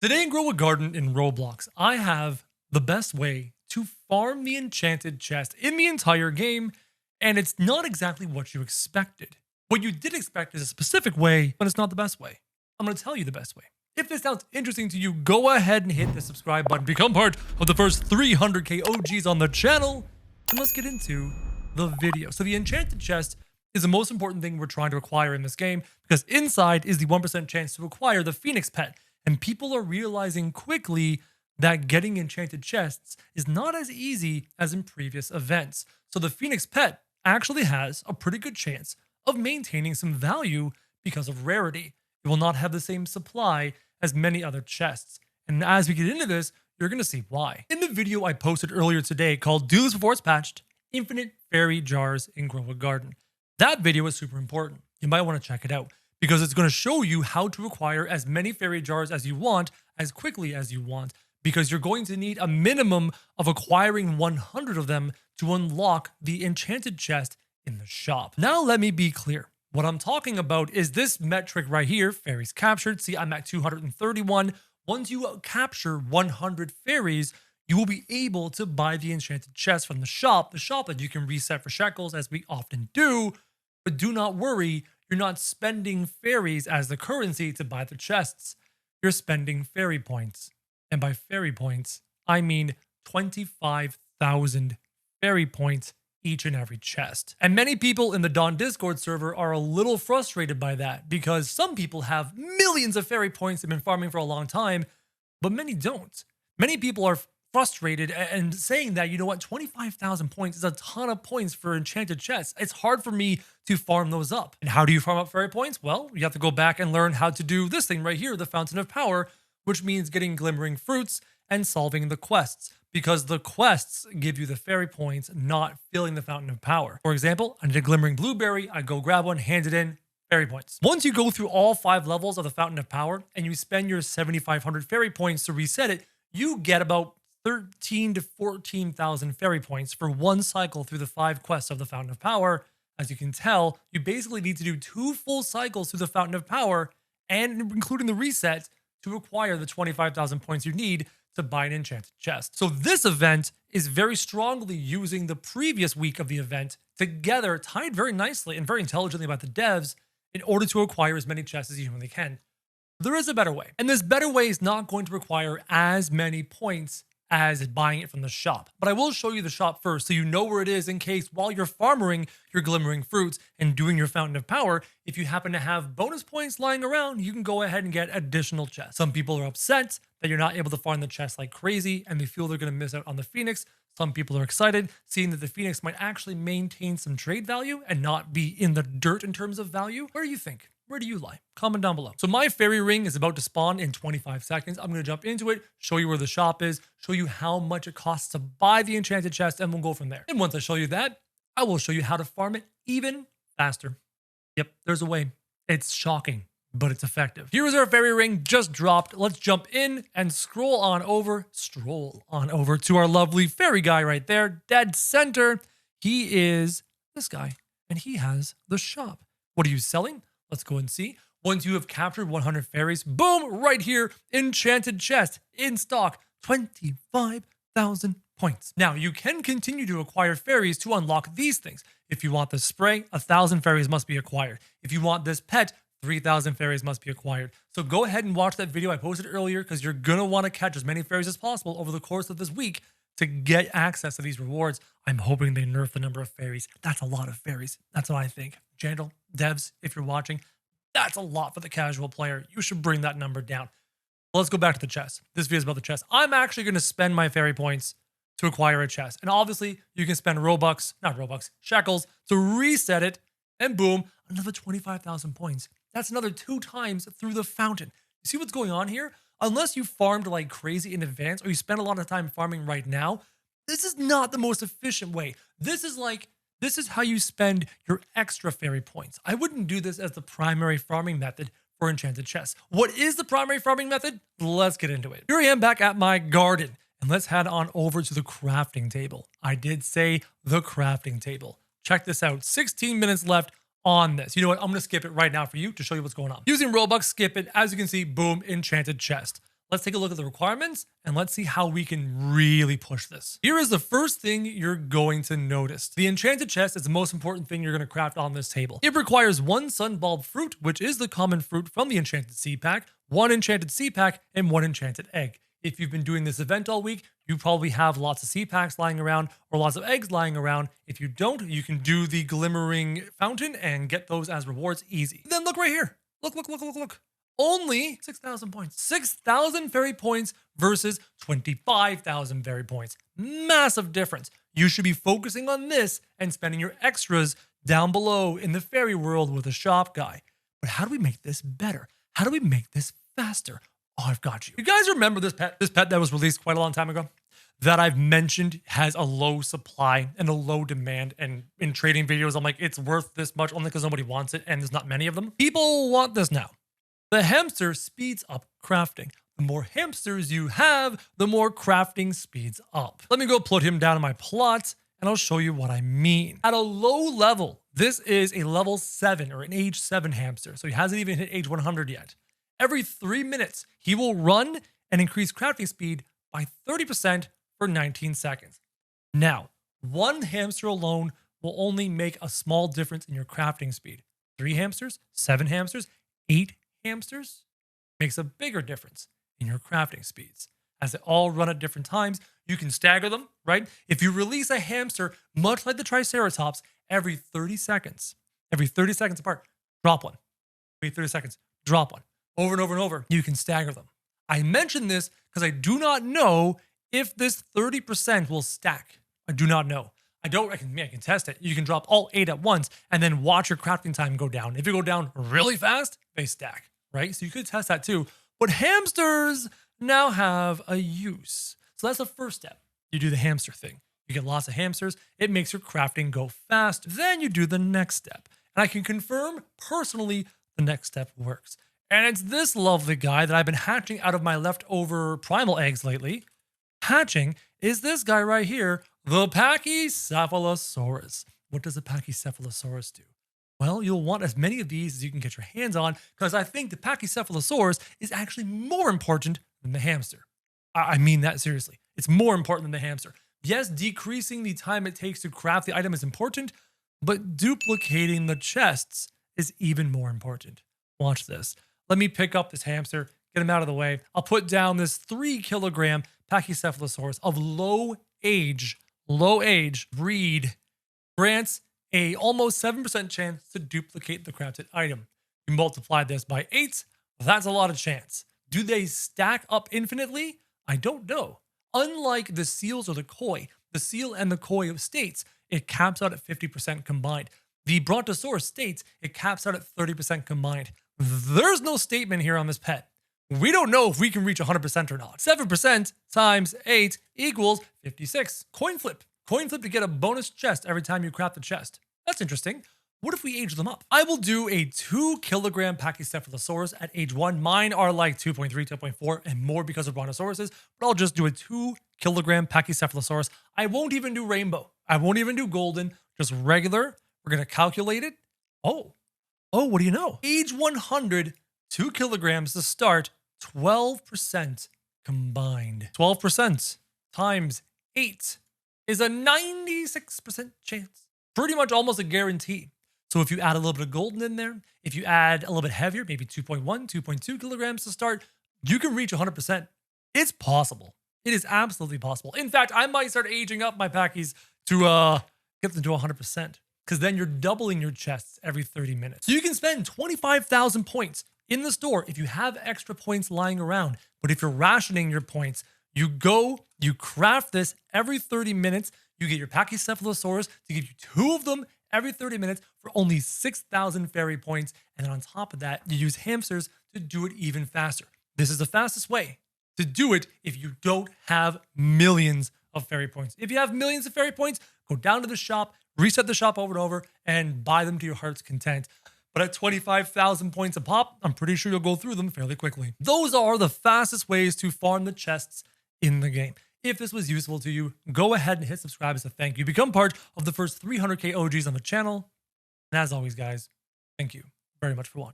Today in Grow a Garden in Roblox, I have the best way to farm the enchanted chest in the entire game, and it's not exactly what you expected. What you did expect is a specific way, but it's not the best way. I'm going to tell you the best way. If this sounds interesting to you, go ahead and hit the subscribe button, become part of the first 300k OGs on the channel, and let's get into the video. So the enchanted chest is the most important thing we're trying to acquire in this game, because inside is the 1% chance to acquire the Phoenix pet. And people are realizing quickly that getting enchanted chests is not as easy as in previous events. So the Phoenix pet actually has a pretty good chance of maintaining some value because of rarity. It will not have the same supply as many other chests. And as we get into this, you're going to see why. In the video I posted earlier today called Do This Before It's Patched, Infinite Fairy Jars in Grow a Garden. That video is super important. You might want to check it out, because it's going to show you how to acquire as many fairy jars as you want, as quickly as you want, because you're going to need a minimum of acquiring 100 of them to unlock the enchanted chest in the shop. Now let me be clear. What I'm talking about is this metric right here, fairies captured. See, I'm at 231. Once you capture 100 fairies, you will be able to buy the enchanted chest from the shop that you can reset for shekels, as we often do. But do not worry, you're not spending fairies as the currency to buy the chests. You're spending fairy points. And by fairy points, I mean 25,000 fairy points each and every chest. And many people in the Dawn Discord server are a little frustrated by that, because some people have millions of fairy points they've been farming for a long time, but many don't. Many people are frustrated and saying that, you know what, 25,000 points is a ton of points for enchanted chests. It's hard for me to farm those up. And how do you farm up fairy points? Well, you have to go back and learn how to do this thing right here, the Fountain of Power, which means getting glimmering fruits and solving the quests, because the quests give you the fairy points, not filling the Fountain of Power. For example, I need a glimmering blueberry. I go grab one, hand it in, fairy points. Once you go through all 5 levels of the Fountain of Power and you spend your 7,500 fairy points to reset it, you get about 13 to 14,000 fairy points for one cycle through the 5 quests of the Fountain of Power. As you can tell, you basically need to do 2 full cycles through the Fountain of Power, and including the reset, to acquire the 25,000 points you need to buy an enchanted chest. So this event is very strongly using the previous week of the event together, tied very nicely and very intelligently by the devs, in order to acquire as many chests as you humanly can. There is a better way, and this better way is not going to require as many points as buying it from the shop. But I will show you the shop first, so you know where it is, in case while you're farming your glimmering fruits and doing your Fountain of Power, if you happen to have bonus points lying around, you can go ahead and get additional chests. Some people are upset that you're not able to farm the chests like crazy, and they feel they're going to miss out on the Phoenix. Some people are excited, seeing that the Phoenix might actually maintain some trade value and not be in the dirt in terms of value. What do you think? Where do you lie? Comment down below. So my fairy ring is about to spawn in 25 seconds. I'm going to jump into it, show you where the shop is, show you how much it costs to buy the enchanted chest, and we'll go from there. And once I show you that, I will show you how to farm it even faster. Yep, there's a way. It's shocking, but it's effective. Here is our fairy ring just dropped. Let's jump in and stroll on over to our lovely fairy guy right there, dead center. He is this guy, and he has the shop. What are you selling? Let's go and see. Once you have captured 100 fairies, boom, right here, enchanted chest in stock, 25,000 points. Now, you can continue to acquire fairies to unlock these things. If you want this spray, 1,000 fairies must be acquired. If you want this pet, 3,000 fairies must be acquired. So go ahead and watch that video I posted earlier, because you're going to want to catch as many fairies as possible over the course of this week to get access to these rewards. I'm hoping they nerf the number of fairies. That's a lot of fairies. That's what I think. Jandal, devs, if you're watching, that's a lot for the casual player. You should bring that number down. Let's go back to the chest. This video is about the chest. I'm actually going to spend my fairy points to acquire a chest. And obviously, you can spend shekels to reset it, and boom, another 25,000 points. That's another 2 times through the fountain. You see what's going on here? Unless you farmed like crazy in advance, or you spend a lot of time farming right now, this is not the most efficient way. This is how you spend your extra fairy points. I wouldn't do this as the primary farming method for enchanted chests. What is the primary farming method? Let's get into it. Here I am back at my garden, and let's head on over to the crafting table. I did say the crafting table. Check this out, 16 minutes left on this. You know what? I'm going to skip it right now for you to show you what's going on. Using Robux, skip it. As you can see, boom, enchanted chest. let's take a look at the requirements and let's see how we can really push this. Here is the first thing you're going to notice. The enchanted chest is the most important thing you're going to craft on this table. It requires 1 sunbulb fruit, which is the common fruit from the enchanted seed pack, 1 enchanted seed pack, and 1 enchanted egg. If you've been doing this event all week, you probably have lots of seed packs lying around or lots of eggs lying around. If you don't, you can do the glimmering fountain and get those as rewards easy. Then look right here. Look. Only 6,000 points. 6,000 fairy points versus 25,000 fairy points. Massive difference. You should be focusing on this and spending your extras down below in the fairy world with a shop guy. But how do we make this better? How do we make this faster? Oh, I've got you. You guys remember this pet? This pet that was released quite a long time ago that I've mentioned has a low supply and a low demand. And in trading videos, I'm like, it's worth this much only because nobody wants it and there's not many of them. People want this now. The hamster speeds up crafting. The more hamsters you have, the more crafting speeds up. Let me go put him down in my plot and I'll show you what I mean. At a low level, this is a level 7 or an age 7 hamster. So he hasn't even hit age 100 yet. Every 3 minutes, he will run and increase crafting speed by 30% for 19 seconds. Now, 1 hamster alone will only make a small difference in your crafting speed. 3 hamsters, 7 hamsters, 8 hamsters makes a bigger difference in your crafting speeds. As they all run at different times, you can stagger them, right? If you release a hamster, much like the Triceratops, every 30 seconds apart, drop one. Every 30 seconds, drop one. Over and over and over, you can stagger them. I mention this because I do not know if this 30% will stack. I do not know. I can test it. You can drop all 8 at once and then watch your crafting time go down. If you go down really fast, they stack, right? So you could test that too. But hamsters now have a use. So that's the first step. You do the hamster thing. You get lots of hamsters. It makes your crafting go fast. Then you do the next step. And I can confirm personally the next step works. And it's this lovely guy that I've been hatching out of my leftover primal eggs lately. Hatching is this guy right here, the Pachycephalosaurus. What does a Pachycephalosaurus do? Well, you'll want as many of these as you can get your hands on because I think the Pachycephalosaurus is actually more important than the hamster. I mean that seriously. It's more important than the hamster. Yes, decreasing the time it takes to craft the item is important, but duplicating the chests is even more important. Watch this. Let me pick up this hamster, get him out of the way. I'll put down this 3-kilogram Pachycephalosaurus of low age breed. Grants a almost 7% chance to duplicate the crafted item. You multiply this by 8, that's a lot of chance. Do they stack up infinitely? I don't know. Unlike the seals or the koi, the seal and the koi of states, it caps out at 50% combined. The Brontosaurus states it caps out at 30% combined. There's no statement here on this pet. We don't know if we can reach 100% or not. 7% times 8 equals 56. Coin flip. Coin flip to get a bonus chest every time you craft the chest. That's interesting. What if we age them up? I will do a 2-kilogram Pachycephalosaurus at age 1. Mine are like 2.3, 2.4 and more because of Brontosauruses, but I'll just do a 2-kilogram Pachycephalosaurus. I won't even do rainbow. I won't even do golden, just regular. We're going to calculate it. Oh, what do you know? Age 100, 2 kilograms to start, 12% combined. 12% times 8 is a 96% chance. Pretty much almost a guarantee. So if you add a little bit of golden in there, if you add a little bit heavier, maybe 2.1, 2.2 kilograms to start, you can reach 100%. It's possible. It is absolutely possible. In fact, I might start aging up my packies to get them to 100%. Because then you're doubling your chests every 30 minutes. So you can spend 25,000 points in the store if you have extra points lying around. But if you're rationing your points, you craft this every 30 minutes. You get your Pachycephalosaurus to give you 2 of them every 30 minutes for only 6,000 fairy points. And then on top of that, you use hamsters to do it even faster. This is the fastest way to do it if you don't have millions of fairy points. If you have millions of fairy points, go down to the shop, reset the shop over and over, and buy them to your heart's content. But at 25,000 points a pop, I'm pretty sure you'll go through them fairly quickly. Those are the fastest ways to farm the chests in the game. If this was useful to you, go ahead and hit subscribe as a thank you. Become part of the first 300k OGs on the channel. And as always, guys, thank you very much for watching.